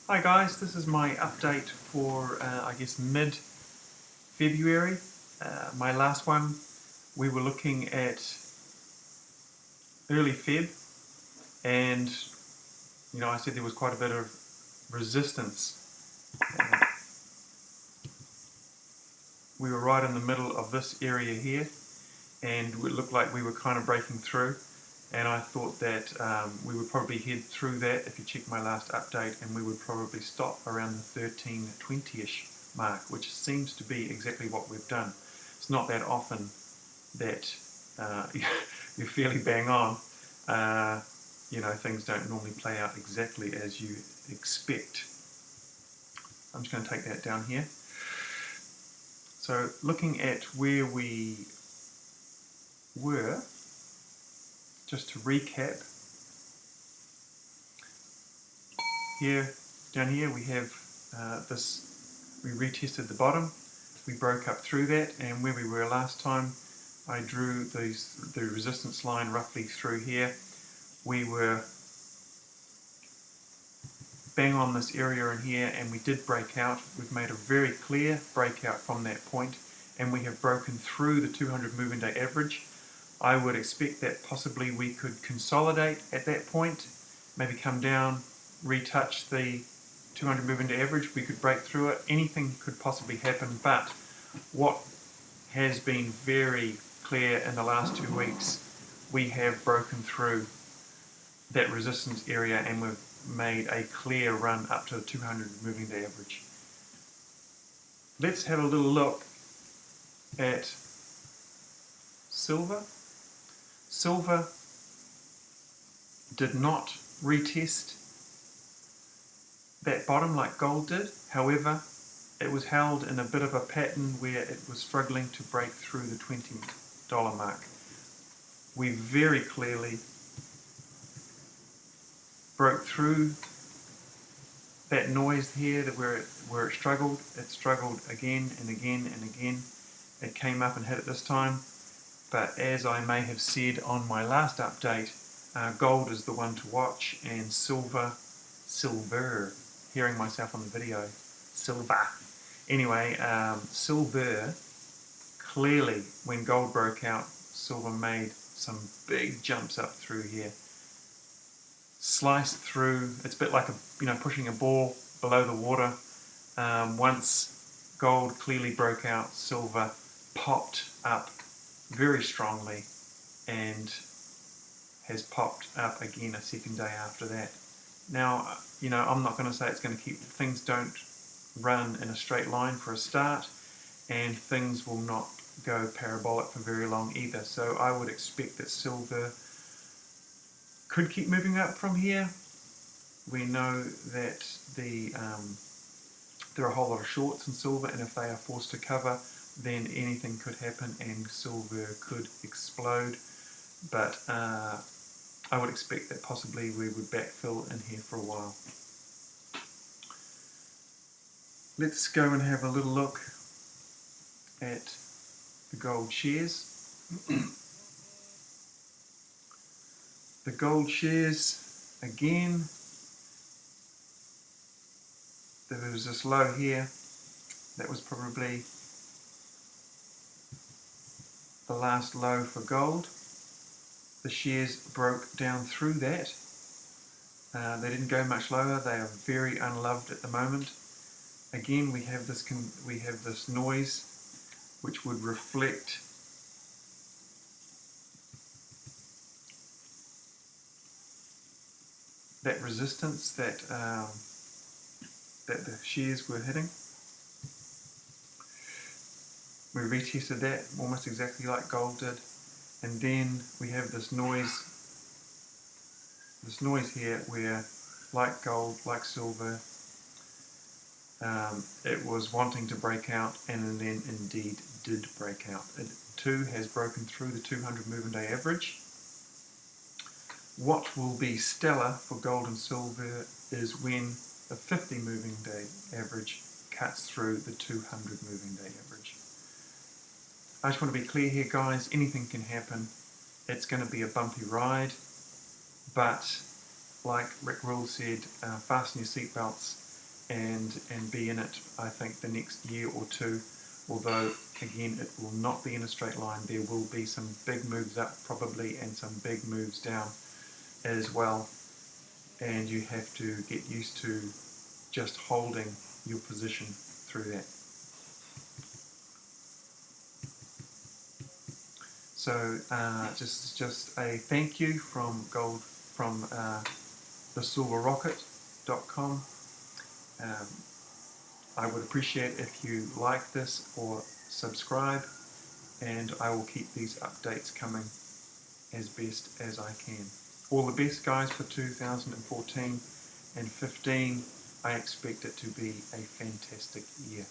Hi guys, this is my update for I guess mid-February. My last one, we were looking at early Feb, and I said there was quite a bit of resistance. We were right in the middle of this area here, and it looked like we were kind of breaking through, and I thought that we would probably head through that if you check my last update, and we would probably stop around the 1320-ish mark, which seems to be exactly what we've done. It's not that often that you're fairly bang on. Things don't normally play out exactly as you expect. I'm just going to take that down here. So looking at where we were, just to recap, down here we have we retested the bottom, we broke up through that, and where we were last time, I drew the resistance line roughly through here. We were bang on this area in here, and we did break out. We've made a very clear breakout from that point, and we have broken through the 200 moving day average. I would expect that possibly we could consolidate at that point, maybe come down, retouch the 200 moving day average. We could break through it. Anything could possibly happen, but what has been very clear in the last 2 weeks, we have broken through that resistance area, and we've made a clear run up to the 200 moving day average. Let's have a little look at silver. Silver did not retest that bottom like gold did. However, it was held in a bit of a pattern where it was struggling to break through the $20 mark. We very clearly broke through that noise here, that where it struggled. It struggled again and again and again. It came up and hit it this time, but as I may have said on my last update, gold is the one to watch, and silver, hearing myself on the video, silver. Anyway, silver, clearly when gold broke out, silver made some big jumps up through here. Sliced through, it's a bit like pushing a ball below the water. Once gold clearly broke out, silver popped up very strongly and has popped up again a second day after that. Now, I'm not going to say it's going to keep, things don't run in a straight line for a start, and things will not go parabolic for very long either. So I would expect that silver could keep moving up from here. We know that there are a whole lot of shorts in silver, and if they are forced to cover, then anything could happen and silver could explode. But I would expect that possibly we would backfill in here for a while. Let's go and have a little look at the gold shares. The gold shares, again, there was this low here. That was probably the last low for gold. The shares broke down through that. They didn't go much lower. They are very unloved at the moment. Again, we have this noise which would reflect that resistance that the shares were hitting. We retested that almost exactly like gold did, and then we have this noise here where, like gold, like silver, it was wanting to break out, and then indeed did break out. It too has broken through the 200 moving day average. What will be stellar for gold and silver is when the 50 moving day average cuts through the 200 moving day average. I just want to be clear here, guys, anything can happen. It's going to be a bumpy ride, but like Rick Rule said, fasten your seatbelts. and be in it, I think, the next year or two. Although, again, it will not be in a straight line. There will be some big moves up probably and some big moves down as well. And you have to get used to just holding your position through that. So just a thank you from thesilverrocket.com. I would appreciate if you like this or subscribe, and I will keep these updates coming as best as I can. All the best, guys, for 2014 and 15. I expect it to be a fantastic year.